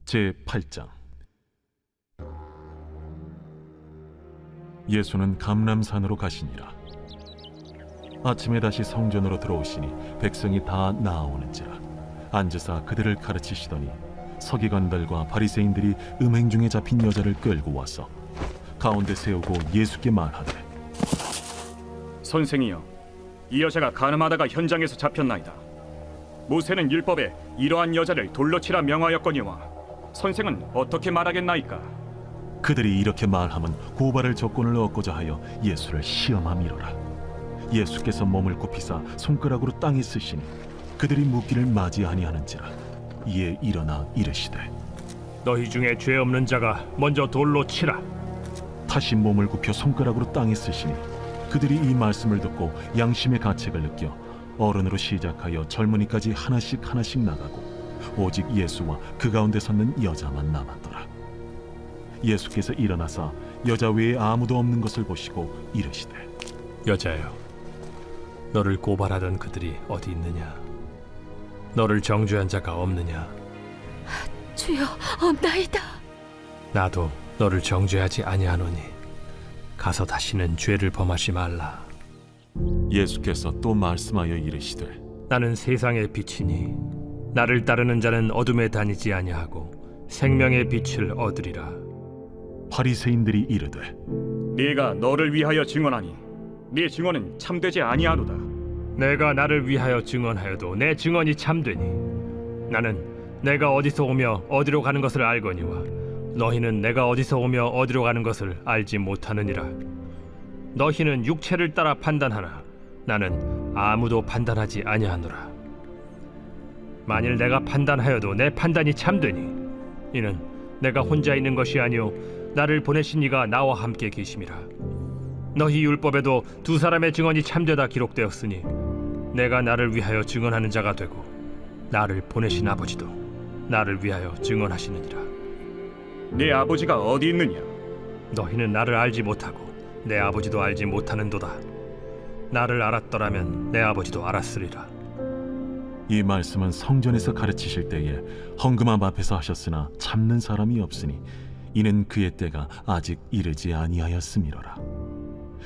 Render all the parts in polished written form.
제8장. 예수는 감람산으로 가시니라. 아침에 다시 성전으로 들어오시니 백성이 다 나아오는지라 앉으사 그들을 가르치시더니 서기관들과 바리새인들이 음행 중에 잡힌 여자를 끌고 와서 가운데 세우고 예수께 말하되, 선생이여, 이 여자가 간음하다가 현장에서 잡혔나이다. 모세는 율법에 이러한 여자를 돌로 치라 명하였거니와 선생은 어떻게 말하겠나이까? 그들이 이렇게 말하면 고발할 조건을 얻고자 하여 예수를 시험함이로라. 예수께서 몸을 굽히사 손가락으로 땅에 쓰시니 그들이 묻기를 맞이 아니하는지라. 이에 일어나 이르시되, 너희 중에 죄 없는 자가 먼저 돌로 치라. 다시 몸을 굽혀 손가락으로 땅에 쓰시니 그들이 이 말씀을 듣고 양심의 가책을 느껴 어른으로 시작하여 젊은이까지 하나씩 나가고 오직 예수와 그 가운데 섰는 여자만 남았더라. 예수께서 일어나사 여자 외에 아무도 없는 것을 보시고 이르시되, 여자여, 너를 고발하던 그들이 어디 있느냐? 너를 정죄한 자가 없느냐? 주여, 없나이다. 나도 너를 정죄하지 아니하노니 가서 다시는 죄를 범하지 말라. 예수께서 또 말씀하여 이르시되, 나는 세상의 빛이니 나를 따르는 자는 어둠에 다니지 아니하고 생명의 빛을 얻으리라. 바리새인들이 이르되, 네가 너를 위하여 증언하니 네 증언은 참되지 아니하노다. 내가 나를 위하여 증언하여도 내 증언이 참되니 나는 내가 어디서 오며 어디로 가는 것을 알거니와 너희는 내가 어디서 오며 어디로 가는 것을 알지 못하느니라. 너희는 육체를 따라 판단하나 나는 아무도 판단하지 아니하노라. 만일 내가 판단하여도 내 판단이 참되니 이는 내가 혼자 있는 것이 아니오 나를 보내신 이가 나와 함께 계심이라. 너희 율법에도 두 사람의 증언이 참되다 기록되었으니 내가 나를 위하여 증언하는 자가 되고 나를 보내신 아버지도 나를 위하여 증언하시느니라. 네 아버지가 어디 있느냐? 너희는 나를 알지 못하고 내 아버지도 알지 못하는도다. 나를 알았더라면 내 아버지도 알았으리라. 이 말씀은 성전에서 가르치실 때에 헌금함 앞에서 하셨으나 참는 사람이 없으니 이는 그의 때가 아직 이르지 아니하였음이로라.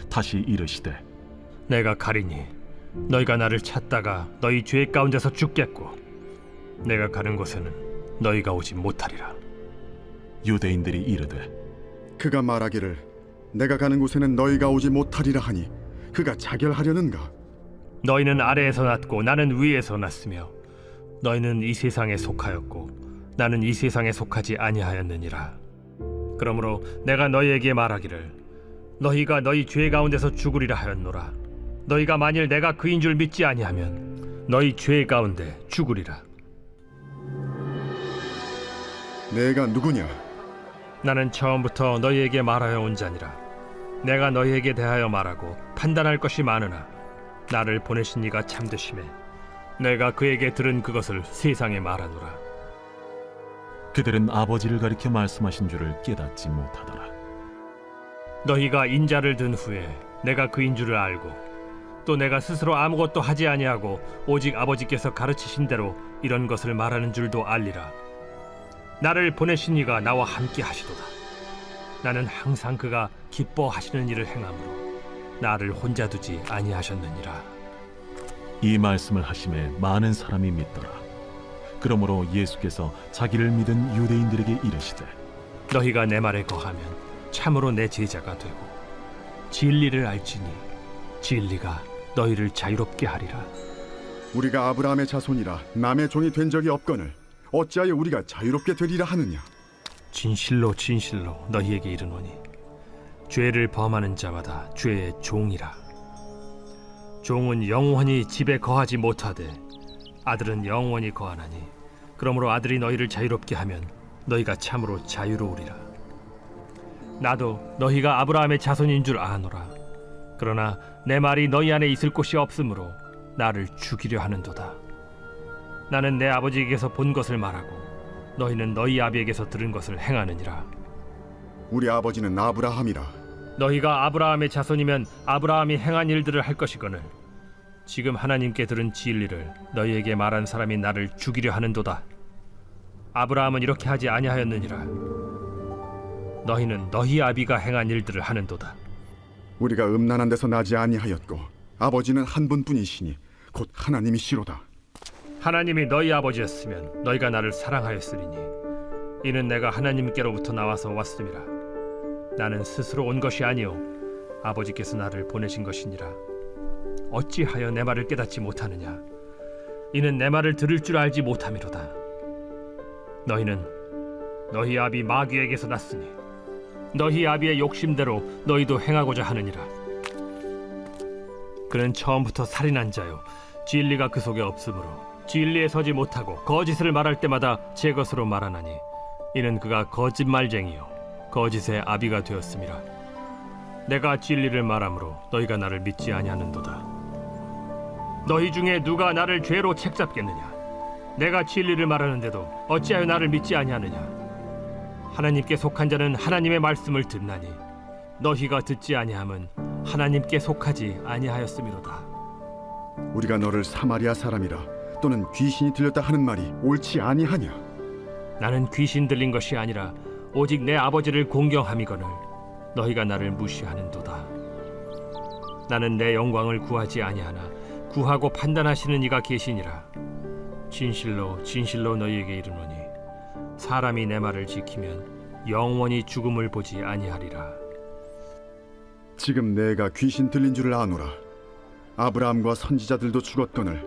다시 이르시되, 내가 가리니 너희가 나를 찾다가 너희 죄 가운데서 죽겠고 내가 가는 곳에는 너희가 오지 못하리라. 유대인들이 이르되, 그가 말하기를 내가 가는 곳에는 너희가 오지 못하리라 하니 그가 자결하려는가? 너희는 아래에서 났고 나는 위에서 났으며 너희는 이 세상에 속하였고 나는 이 세상에 속하지 아니하였느니라. 그러므로 내가 너희에게 말하기를 너희가 너희 죄 가운데서 죽으리라 하였노라. 너희가 만일 내가 그인 줄 믿지 아니하면 너희 죄 가운데 죽으리라. 내가 누구냐? 나는 처음부터 너희에게 말하여 온 자니라. 내가 너희에게 대하여 말하고 판단할 것이 많으나 나를 보내신 이가 참되심에 내가 그에게 들은 그것을 세상에 말하노라. 그들은 아버지를 가리켜 말씀하신 줄을 깨닫지 못하더라. 너희가 인자를 든 후에 내가 그인 줄을 알고 또 내가 스스로 아무것도 하지 아니하고 오직 아버지께서 가르치신 대로 이런 것을 말하는 줄도 알리라. 나를 보내신 이가 나와 함께 하시도다. 나는 항상 그가 기뻐하시는 일을 행함으로 나를 혼자 두지 아니하셨느니라. 이 말씀을 하심에 많은 사람이 믿더라. 그러므로 예수께서 자기를 믿은 유대인들에게 이르시되, 너희가 내 말에 거하면 참으로 내 제자가 되고 진리를 알지니 진리가 너희를 자유롭게 하리라. 우리가 아브라함의 자손이라 남의 종이 된 적이 없거늘 어찌하여 우리가 자유롭게 되리라 하느냐? 진실로 진실로 너희에게 이르노니 죄를 범하는 자마다 죄의 종이라. 종은 영원히 집에 거하지 못하되 아들은 영원히 거하나니 그러므로 아들이 너희를 자유롭게 하면 너희가 참으로 자유로우리라. 나도 너희가 아브라함의 자손인 줄 아노라. 그러나 내 말이 너희 안에 있을 곳이 없으므로 나를 죽이려 하는도다. 나는 내 아버지에게서 본 것을 말하고 너희는 너희 아비에게서 들은 것을 행하느니라. 우리 아버지는 아브라함이라. 너희가 아브라함의 자손이면 아브라함이 행한 일들을 할 것이거늘 지금 하나님께 들은 진리를 너희에게 말한 사람이 나를 죽이려 하는도다. 아브라함은 이렇게 하지 아니하였느니라. 너희는 너희 아비가 행한 일들을 하는도다. 우리가 음란한 데서 나지 아니하였고 아버지는 한 분뿐이시니 곧 하나님이시로다. 하나님이 너희 아버지였으면 너희가 나를 사랑하였으리니 이는 내가 하나님께로부터 나와서 왔음이라. 나는 스스로 온 것이 아니요 아버지께서 나를 보내신 것이니라. 어찌하여 내 말을 깨닫지 못하느냐? 이는 내 말을 들을 줄 알지 못함이로다. 너희는 너희 아비 마귀에게서 났으니 너희 아비의 욕심대로 너희도 행하고자 하느니라. 그는 처음부터 살인한 자요 진리가 그 속에 없으므로 진리에 서지 못하고 거짓을 말할 때마다 제 것으로 말하나니 이는 그가 거짓말쟁이요 거짓의 아비가 되었음이라. 내가 진리를 말하므로 너희가 나를 믿지 아니하는도다. 너희 중에 누가 나를 죄로 책잡겠느냐? 내가 진리를 말하는데도 어찌하여 나를 믿지 아니하느냐? 하나님께 속한 자는 하나님의 말씀을 듣나니 너희가 듣지 아니함은 하나님께 속하지 아니하였음이로다. 우리가 너를 사마리아 사람이라 또는 귀신이 들렸다 하는 말이 옳지 아니하냐? 나는 귀신 들린 것이 아니라 오직 내 아버지를 공경함이거늘 너희가 나를 무시하는도다. 나는 내 영광을 구하지 아니하나 구하고 판단하시는 이가 계시니라. 진실로 진실로 너희에게 이르노니 사람이 내 말을 지키면 영원히 죽음을 보지 아니하리라. 지금 내가 귀신 들린 줄을 아노라. 아브라함과 선지자들도 죽었거늘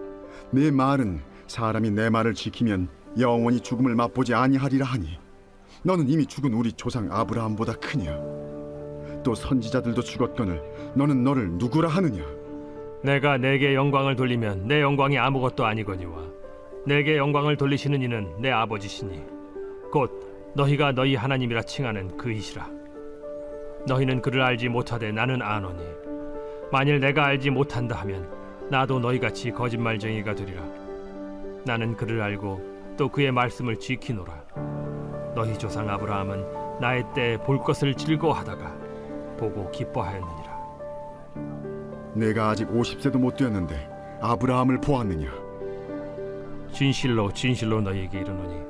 내 말은 사람이 내 말을 지키면 영원히 죽음을 맛보지 아니하리라 하니 너는 이미 죽은 우리 조상 아브라함보다 크냐? 또 선지자들도 죽었거늘 너는 너를 누구라 하느냐? 내가 내게 영광을 돌리면 내 영광이 아무것도 아니거니와 내게 영광을 돌리시는 이는 내 아버지시니 곧 너희가 너희 하나님이라 칭하는 그이시라. 너희는 그를 알지 못하되 나는 아노니 만일 내가 알지 못한다 하면 나도 너희같이 거짓말쟁이가 되리라. 나는 그를 알고 또 그의 말씀을 지키노라. 너희 조상 아브라함은 나의 때에 볼 것을 즐거워하다가 보고 기뻐하였느니라. 내가 아직 50세도 못 되었는데 아브라함을 보았느냐? 진실로 진실로 너희에게 이르노니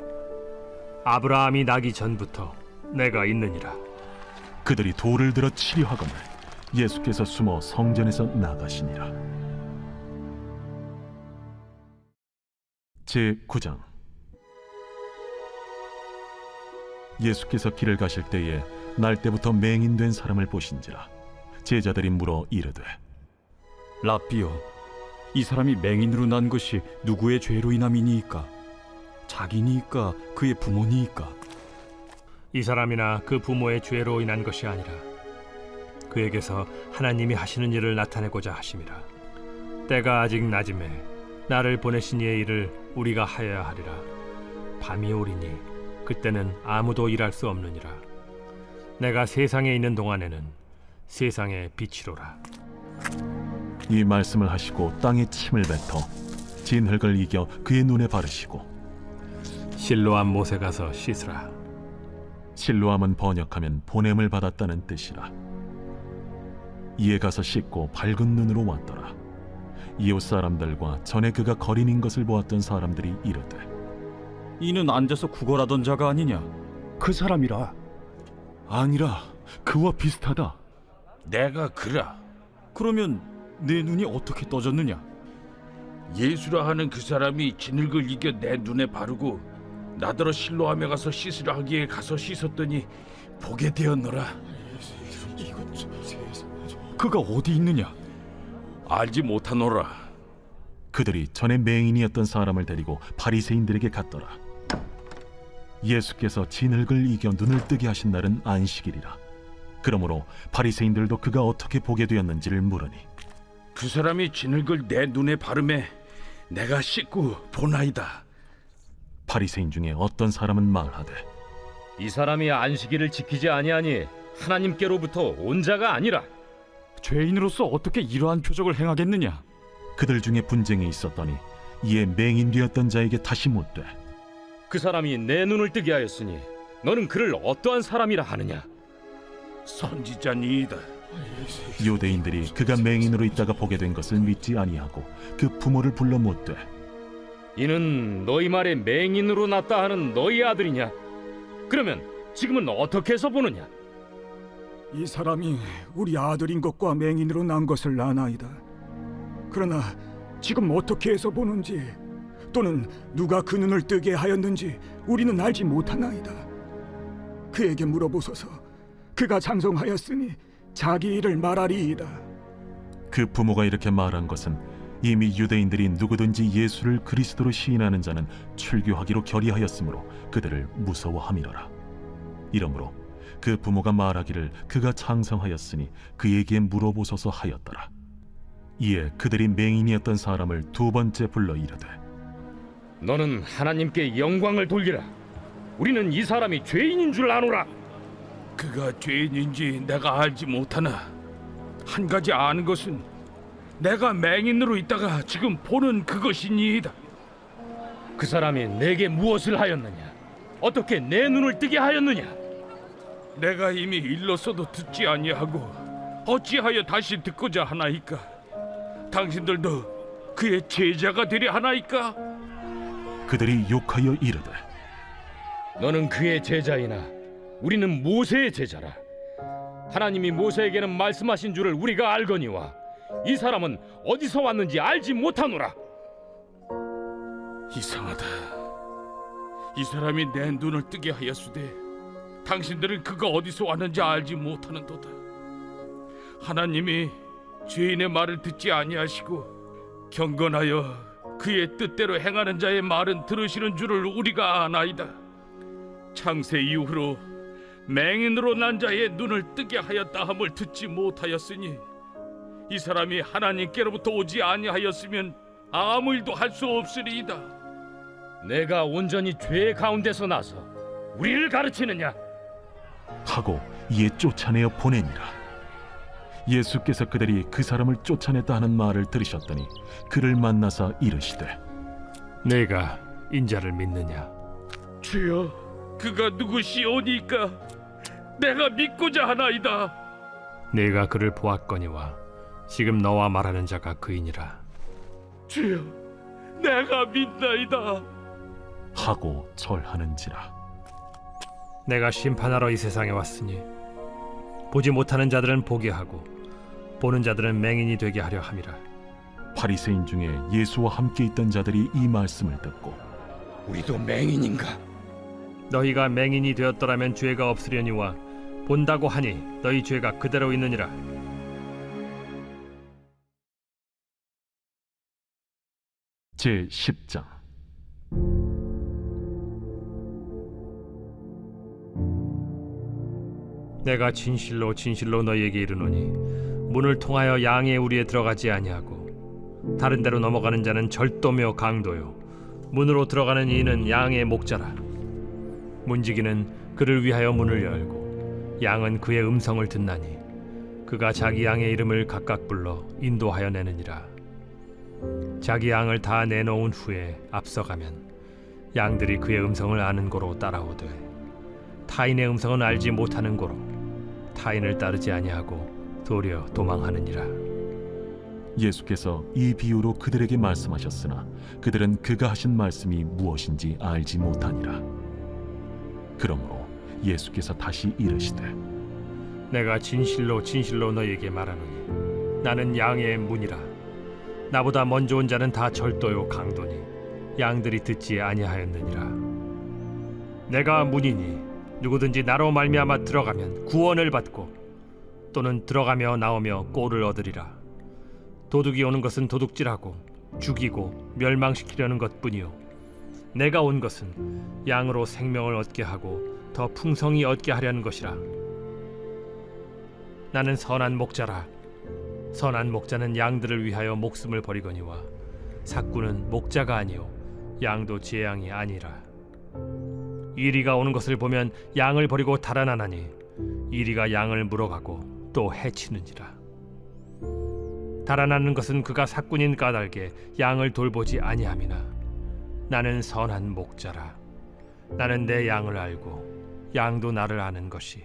아브라함이 나기 전부터 내가 있느니라. 그들이 돌을 들어 치려 하거늘 예수께서 숨어 성전에서 나가시니라. 제9장. 예수께서 길을 가실 때에 날 때부터 맹인된 사람을 보신지라. 제자들이 물어 이르되 랍비여, 이 사람이 맹인으로 난 것이 누구의 죄로 인함이니이까? 자기니이까 그의 부모니이까? 이 사람이나 그 부모의 죄로 인한 것이 아니라 그에게서 하나님이 하시는 일을 나타내고자 하심이라. 때가 아직 낮음에 나를 보내신 이의 일을 우리가 하여야 하리라. 밤이 오리니 그때는 아무도 일할 수 없느니라. 내가 세상에 있는 동안에는 세상의 빛이로라. 이 말씀을 하시고 땅에 침을 뱉어 진흙을 이겨 그의 눈에 바르시고 실로암 못에 가서 씻으라. 실로암은 번역하면 보냄을 받았다는 뜻이라. 이에 가서 씻고 밝은 눈으로 왔더라. 이웃 사람들과 전에 그가 거린인 것을 보았던 사람들이 이르되 이는 앉아서 구걸하던 자가 아니냐? 그 사람이라. 아니라 그와 비슷하다. 내가 그라. 그러면 내 눈이 어떻게 떠졌느냐? 예수라 하는 그 사람이 진흙을 이겨 내 눈에 바르고 나더러 실로암에 가서 씻으라 하기에 가서 씻었더니 보게 되었노라. 그가 어디 있느냐? 알지 못하노라. 그들이 전에 맹인이었던 사람을 데리고 바리새인들에게 갔더라. 예수께서 진흙을 이겨 눈을 뜨게 하신 날은 안식일이라. 그러므로 바리새인들도 그가 어떻게 보게 되었는지를 물으니 그 사람이 진흙을 내 눈에 바르매 내가 씻고 보나이다. 바리새인 중에 어떤 사람은 말하되 이 사람이 안식일을 지키지 아니하니 하나님께로부터 온 자가 아니라. 죄인으로서 어떻게 이러한 표적을 행하겠느냐? 그들 중에 분쟁이 있었더니 이에 맹인 되었던 자에게 다시 묻되 그 사람이 내 눈을 뜨게 하였으니 너는 그를 어떠한 사람이라 하느냐? 선지자니이다. 유대인들이 그가 맹인으로 있다가 보게 된 것을 믿지 아니하고 그 부모를 불러 묻되 이는 너희 말에 맹인으로 났다 하는 너희 아들이냐? 그러면 지금은 어떻게 해서 보느냐? 이 사람이 우리 아들인 것과 맹인으로 난 것을 아나이다. 그러나 지금 어떻게 해서 보는지 또는 누가 그 눈을 뜨게 하였는지 우리는 알지 못하나이다. 그에게 물어보소서. 그가 장성하였으니 자기 일을 말하리이다. 그 부모가 이렇게 말한 것은 이미 유대인들이 누구든지 예수를 그리스도로 시인하는 자는 출교하기로 결의하였으므로 그들을 무서워함이로라. 이러므로 그 부모가 말하기를 그가 장성하였으니 그에게 물어보소서 하였더라. 이에 그들이 맹인이었던 사람을 두 번째 불러 이르되 너는 하나님께 영광을 돌리라. 우리는 이 사람이 죄인인 줄 아노라. 그가 죄인인지 내가 알지 못하나 한 가지 아는 것은 내가 맹인으로 있다가 지금 보는 그것이니이다. 그 사람이 내게 무엇을 하였느냐? 어떻게 내 눈을 뜨게 하였느냐? 내가 이미 일렀어도 듣지 아니하고 어찌하여 다시 듣고자 하나이까? 당신들도 그의 제자가 되려 하나이까? 그들이 욕하여 이르되 너는 그의 제자이나 우리는 모세의 제자라. 하나님이 모세에게는 말씀하신 줄을 우리가 알거니와 이 사람은 어디서 왔는지 알지 못하노라. 이상하다. 이 사람이 내 눈을 뜨게 하였으되 당신들은 그가 어디서 왔는지 알지 못하는도다. 하나님이 죄인의 말을 듣지 아니하시고 경건하여 그의 뜻대로 행하는 자의 말은 들으시는 줄을 우리가 아나이다. 창세 이후로 맹인으로 난 자의 눈을 뜨게 하였다 함을 듣지 못하였으니 이 사람이 하나님께로부터 오지 아니하였으면 아무 일도 할 수 없으리이다. 내가 온전히 죄 가운데서 나서 우리를 가르치느냐? 하고 이에 쫓아내어 보내니라. 예수께서 그들이 그 사람을 쫓아냈다 하는 말을 들으셨더니 그를 만나사 이르시되 내가 인자를 믿느냐? 주여, 그가 누구시오니까 내가 믿고자 하나이다. 내가 그를 보았거니와 지금 너와 말하는 자가 그이니라. 주여, 내가 믿나이다. 하고 절하는지라. 내가 심판하러 이 세상에 왔으니 보지 못하는 자들은 보게 하고 보는 자들은 맹인이 되게 하려 함이라. 바리새인 중에 예수와 함께 있던 자들이 이 말씀을 듣고 우리도 맹인인가? 너희가 맹인이 되었더라면 죄가 없으려니와 본다고 하니 너희 죄가 그대로 있느니라. 제 10장. 내가 진실로 진실로 너희에게 이르노니 문을 통하여 양의 우리에 들어가지 아니하고 다른 데로 넘어가는 자는 절도며 강도요 문으로 들어가는 이는 양의 목자라. 문지기는 그를 위하여 문을 열고 양은 그의 음성을 듣나니 그가 자기 양의 이름을 각각 불러 인도하여 내느니라. 자기 양을 다 내놓은 후에 앞서가면 양들이 그의 음성을 아는 고로 따라오되 타인의 음성은 알지 못하는 고로 타인을 따르지 아니하고 도리어 도망하느니라. 예수께서 이 비유로 그들에게 말씀하셨으나 그들은 그가 하신 말씀이 무엇인지 알지 못하니라. 그러므로 예수께서 다시 이르시되 내가 진실로 진실로 너희에게 말하노니 나는 양의 문이라. 나보다 먼저 온 자는 다 절도요 강도니 양들이 듣지 아니하였느니라. 내가 문이니 누구든지 나로 말미암아 들어가면 구원을 받고 또는 들어가며 나오며 꼴을 얻으리라. 도둑이 오는 것은 도둑질하고 죽이고 멸망시키려는 것뿐이요 내가 온 것은 양으로 생명을 얻게 하고 더 풍성히 얻게 하려는 것이라. 나는 선한 목자라. 선한 목자는 양들을 위하여 목숨을 버리거니와 삭구는 목자가 아니요 양도 제 양이 아니라. 이리가 오는 것을 보면 양을 버리고 달아나나니 이리가 양을 물어가고 또 해치는지라. 달아나는 것은 그가 삭군인 까닭에 양을 돌보지 아니함이나 나는 선한 목자라. 나는 내 양을 알고 양도 나를 아는 것이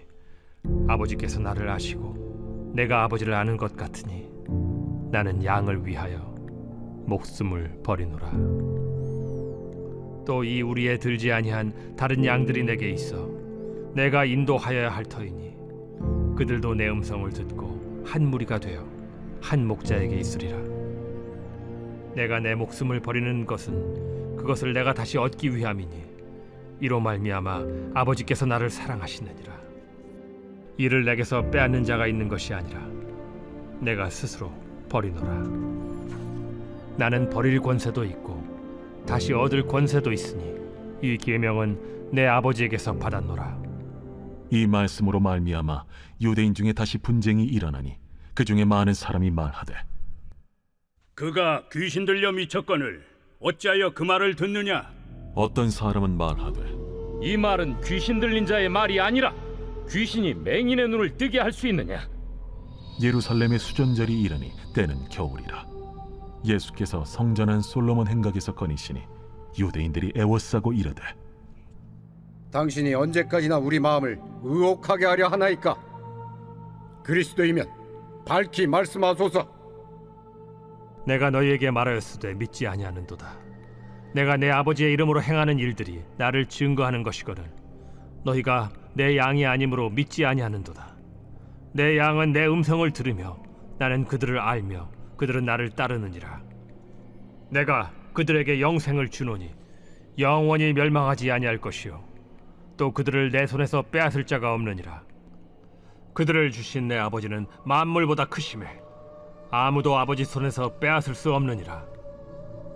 아버지께서 나를 아시고 내가 아버지를 아는 것 같으니 나는 양을 위하여 목숨을 버리노라. 또 이 우리에 들지 아니한 다른 양들이 내게 있어 내가 인도하여야 할 터이니 그들도 내 음성을 듣고 한 무리가 되어 한 목자에게 있으리라. 내가 내 목숨을 버리는 것은 그것을 내가 다시 얻기 위함이니 이로 말미암아 아버지께서 나를 사랑하시느니라. 이를 내게서 빼앗는 자가 있는 것이 아니라 내가 스스로 버리노라. 나는 버릴 권세도 있고 다시 얻을 권세도 있으니 이 계명은 내 아버지에게서 받았노라. 이 말씀으로 말미암아 유대인 중에 다시 분쟁이 일어나니 그 중에 많은 사람이 말하되 그가 귀신 들려 미쳤거늘 어찌하여 그 말을 듣느냐? 어떤 사람은 말하되 이 말은 귀신 들린 자의 말이 아니라 귀신이 맹인의 눈을 뜨게 할 수 있느냐? 예루살렘의 수전절이 이르니 때는 겨울이라. 예수께서 성전한 솔로몬 행각에서 거니시니 유대인들이 애워싸고 이르되 당신이 언제까지나 우리 마음을 의혹하게 하려 하나이까? 그리스도이면 밝히 말씀하소서. 내가 너희에게 말하였으되 믿지 아니하는도다. 내가 내 아버지의 이름으로 행하는 일들이 나를 증거하는 것이거늘 너희가 내 양이 아니므로 믿지 아니하는도다. 내 양은 내 음성을 들으며 나는 그들을 알며 그들은 나를 따르느니라. 내가 그들에게 영생을 주노니 영원히 멸망하지 아니할 것이요 또 그들을 내 손에서 빼앗을 자가 없느니라. 그들을 주신 내 아버지는 만물보다 크심에 아무도 아버지 손에서 빼앗을 수 없느니라.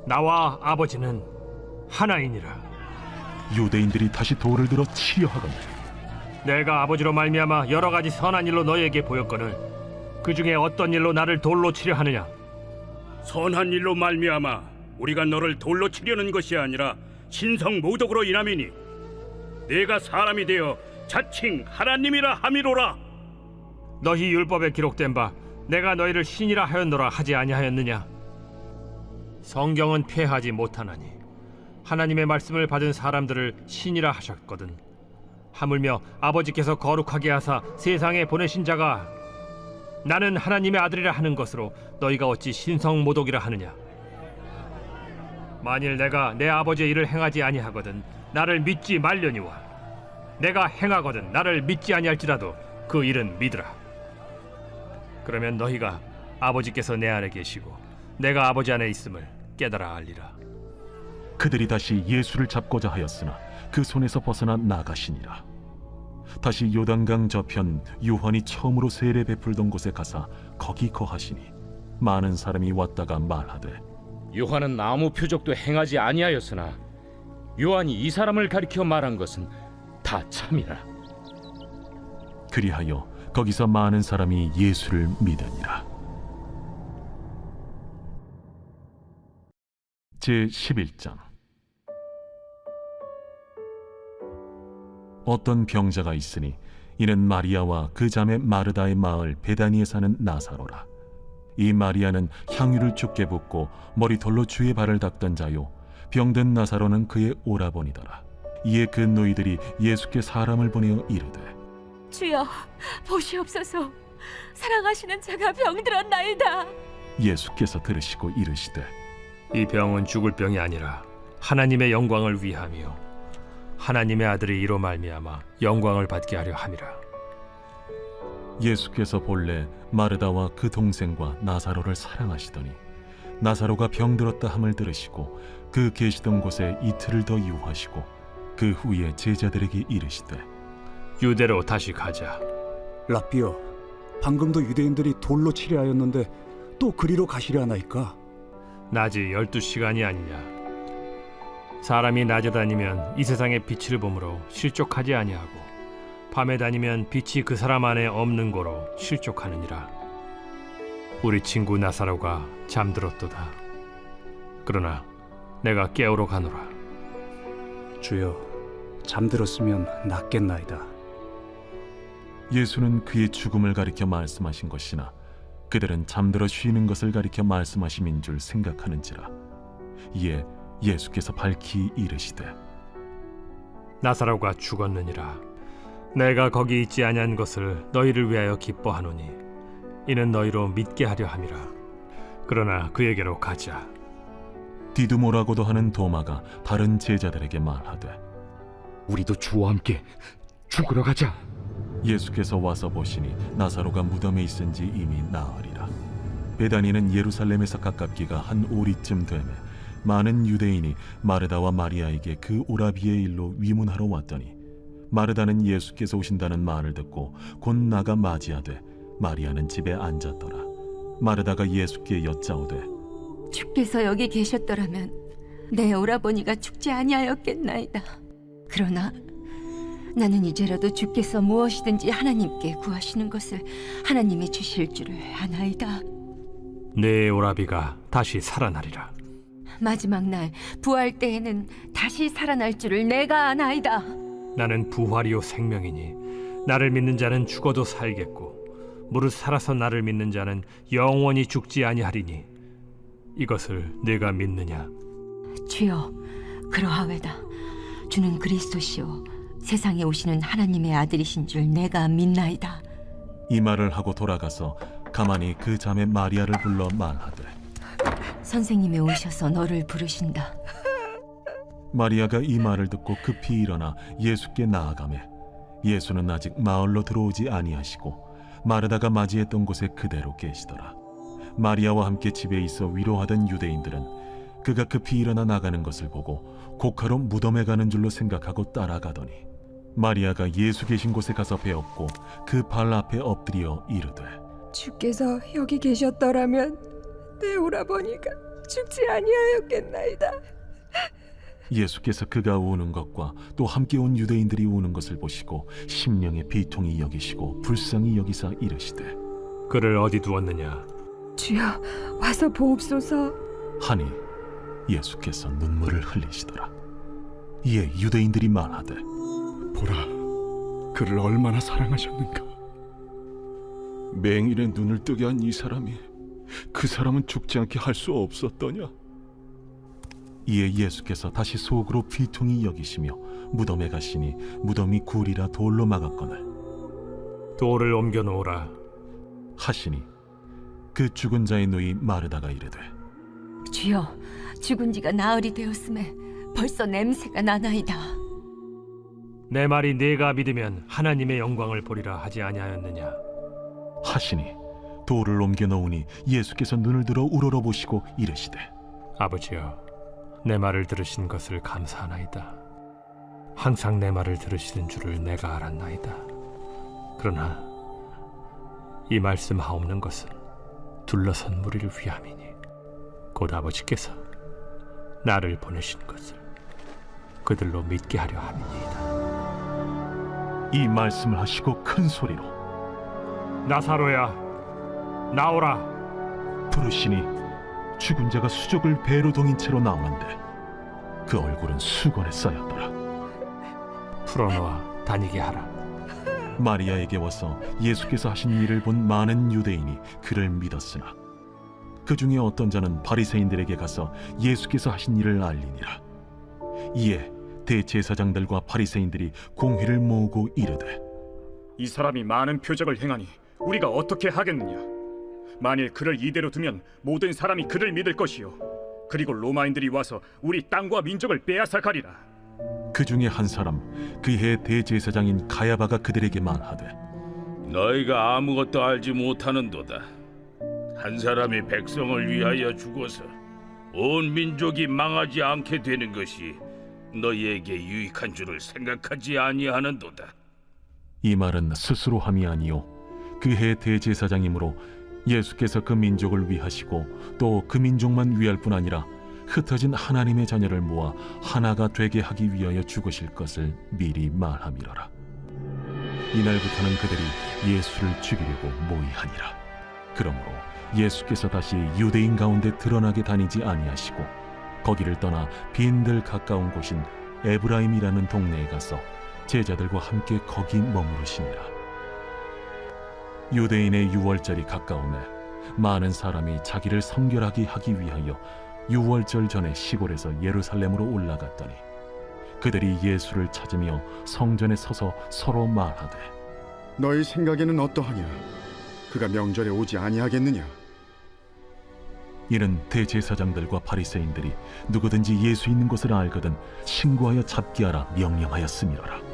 나와 아버지는 하나이니라. 유대인들이 다시 돌을 들어 치려 하거늘 내가 아버지로 말미암아 여러 가지 선한 일로 너희에게 보였거늘 그 중에 어떤 일로 나를 돌로 치려 하느냐? 선한 일로 말미암아 우리가 너를 돌로 치려는 것이 아니라 신성 모독으로 인함이니 네가 사람이 되어 자칭 하나님이라 함이로라. 너희 율법에 기록된 바 내가 너희를 신이라 하였노라 하지 아니하였느냐? 성경은 폐하지 못하나니 하나님의 말씀을 받은 사람들을 신이라 하셨거든. 하물며 아버지께서 거룩하게 하사 세상에 보내신 자가 나는 하나님의 아들이라 하는 것으로 너희가 어찌 신성모독이라 하느냐? 만일 내가 내 아버지의 일을 행하지 아니하거든 나를 믿지 말려니와 내가 행하거든 나를 믿지 아니할지라도 그 일은 믿으라. 그러면 너희가 아버지께서 내 안에 계시고 내가 아버지 안에 있음을 깨달아 알리라. 그들이 다시 예수를 잡고자 하였으나 그 손에서 벗어나 나가시니라. 다시 요단강 저편 요한이 처음으로 세례 베풀던 곳에 가사 거기 거하시니 많은 사람이 왔다가 말하되 요한은 아무 표적도 행하지 아니하였으나 요한이 이 사람을 가리켜 말한 것은 다 참이라. 그리하여 거기서 많은 사람이 예수를 믿으니라. 제11장. 어떤 병자가 있으니 이는 마리아와 그 자매 마르다의 마을 베다니에 사는 나사로라. 이 마리아는 향유를 죽게 붓고 머리털로 주의 발을 닦던 자요 병든 나사로는 그의 오라버니더라. 이에 그 노이들이 예수께 사람을 보내어 이르되 주여 보시옵소서 사랑하시는 자가 병들었나이다. 예수께서 들으시고 이르시되 이 병은 죽을 병이 아니라 하나님의 영광을 위함이요 하나님의 아들이 이로 말미암아 영광을 받게 하려 함이라. 예수께서 본래 마르다와 그 동생과 나사로를 사랑하시더니 나사로가 병들었다 함을 들으시고 그 계시던 곳에 이틀을 더 유하시고 그 후에 제자들에게 이르시되 유대로 다시 가자. 라삐여, 방금도 유대인들이 돌로 치려 하였는데 또 그리로 가시려 하나이까? 낮이 12시간이 아니냐? 사람이 낮에 다니면 이 세상의 빛을 보므로 실족하지 아니하고 밤에 다니면 빛이 그 사람 안에 없는 고로 실족하느니라. 우리 친구 나사로가 잠들었도다. 그러나 내가 깨우러 가노라. 주여, 잠들었으면 낫겠나이다. 예수는 그의 죽음을 가리켜 말씀하신 것이나 그들은 잠들어 쉬는 것을 가리켜 말씀하심인 줄 생각하는지라. 이에 예수께서 밝히 이르시되 나사로가 죽었느니라. 내가 거기 있지 아니한 것을 너희를 위하여 기뻐하노니 이는 너희로 믿게 하려 함이라. 그러나 그에게로 가자. 디두모라고도 하는 도마가 다른 제자들에게 말하되 우리도 주와 함께 죽으러 가자. 예수께서 와서 보시니 나사로가 무덤에 있은지 이미 나으리라. 베다니는 예루살렘에서 가깝기가 한 오리쯤 되매 많은 유대인이 마르다와 마리아에게 그 오라비의 일로 위문하러 왔더니 마르다는 예수께서 오신다는 말을 듣고 곧 나가 맞이하되 마리아는 집에 앉았더라. 마르다가 예수께 여짜오되 주께서 여기 계셨더라면 내 오라버니가 죽지 아니하였겠나이다. 그러나 나는 이제라도 주께서 무엇이든지 하나님께 구하시는 것을 하나님이 주실 줄을 아나이다. 내 오라비가 다시 살아나리라. 마지막 날 부활 때에는 다시 살아날 줄을 내가 아나이다. 나는 부활이요 생명이니 나를 믿는 자는 죽어도 살겠고 무릇 살아서 나를 믿는 자는 영원히 죽지 아니하리니 이것을 네가 믿느냐? 주여, 그러하외다. 주는 그리스도시요 세상에 오시는 하나님의 아들이신 줄 내가 믿나이다. 이 말을 하고 돌아가서 가만히 그 자매 마리아를 불러 말하되 선생님이 오셔서 너를 부르신다. 마리아가 이 말을 듣고 급히 일어나 예수께 나아가매 예수는 아직 마을로 들어오지 아니하시고 마르다가 맞이했던 곳에 그대로 계시더라. 마리아와 함께 집에 있어 위로하던 유대인들은 그가 급히 일어나 나가는 것을 보고 곡하러 무덤에 가는 줄로 생각하고 따라가더니 마리아가 예수 계신 곳에 가서 배웠고 그 발 앞에 엎드려 이르되 주께서 여기 계셨더라면 내 오라버니가 죽지 아니하였겠나이다. 예수께서 그가 우는 것과 또 함께 온 유대인들이 우는 것을 보시고 심령의 비통이 여기시고 불쌍히 여기사 이르시되 그를 어디 두었느냐? 주여, 와서 보옵소서. 하니 예수께서 눈물을 흘리시더라. 이에 유대인들이 말하되 보라, 그를 얼마나 사랑하셨는가. 맹인의 눈을 뜨게 한 이 사람이 그 사람은 죽지 않게 할 수 없었더냐? 이에 예수께서 다시 속으로 비통히 여기시며 무덤에 가시니 무덤이 굴이라 돌로 막았거늘 돌을 옮겨 놓으라 하시니 그 죽은 자의 누이 마르다가 이르되 주여, 죽은 지가 나흘이 되었음에 벌써 냄새가 나나이다. 내 말이 네가 믿으면 하나님의 영광을 보리라 하지 아니하였느냐? 하시니 돌을 옮겨 놓으니 예수께서 눈을 들어 우러러보시고 이르시되 아버지여, 내 말을 들으신 것을 감사하나이다. 항상 내 말을 들으시는 줄을 내가 알았나이다. 그러나 이 말씀하옵는 것은 둘러선 무리를 위함이니 곧 아버지께서 나를 보내신 것을 그들로 믿게 하려 함이니이다. 이 말씀을 하시고 큰 소리로 나사로야, 나오라. 부르시니 죽은 자가 수족을 배로 동인 채로 나오는데 그 얼굴은 수건에 쌓였더라. 풀어놓아 다니게 하라. 마리아에게 와서 예수께서 하신 일을 본 많은 유대인이 그를 믿었으나 그 중에 어떤 자는 바리새인들에게 가서 예수께서 하신 일을 알리니라. 이에 대제사장들과 바리새인들이 공회를 모으고 이르되 이 사람이 많은 표적을 행하니 우리가 어떻게 하겠느냐? 만일 그를 이대로 두면 모든 사람이 그를 믿을 것이요 그리고 로마인들이 와서 우리 땅과 민족을 빼앗아 가리라. 그 중에 한 사람 그해 대제사장인 가야바가 그들에게 말하되 너희가 아무것도 알지 못하는도다. 한 사람이 백성을 위하여 죽어서 온 민족이 망하지 않게 되는 것이 너희에게 유익한 줄을 생각하지 아니하는도다. 이 말은 스스로 함이 아니요 그해 대제사장이므로 예수께서 그 민족을 위하시고 또 그 민족만 위할 뿐 아니라 흩어진 하나님의 자녀를 모아 하나가 되게 하기 위하여 죽으실 것을 미리 말함이로라. 이날부터는 그들이 예수를 죽이려고 모의하니라. 그러므로 예수께서 다시 유대인 가운데 드러나게 다니지 아니하시고 거기를 떠나 빈들 가까운 곳인 에브라임이라는 동네에 가서 제자들과 함께 거기 머무르시니라. 유대인의 유월절이 가까우매 많은 사람이 자기를 성결하게 하기 위하여 유월절 전에 시골에서 예루살렘으로 올라갔더니 그들이 예수를 찾으며 성전에 서서 서로 말하되 너희 생각에는 어떠하냐? 그가 명절에 오지 아니하겠느냐? 이는 대제사장들과 바리새인들이 누구든지 예수 있는 것을 알거든 신고하여 잡게 하라 명령하였음이로라.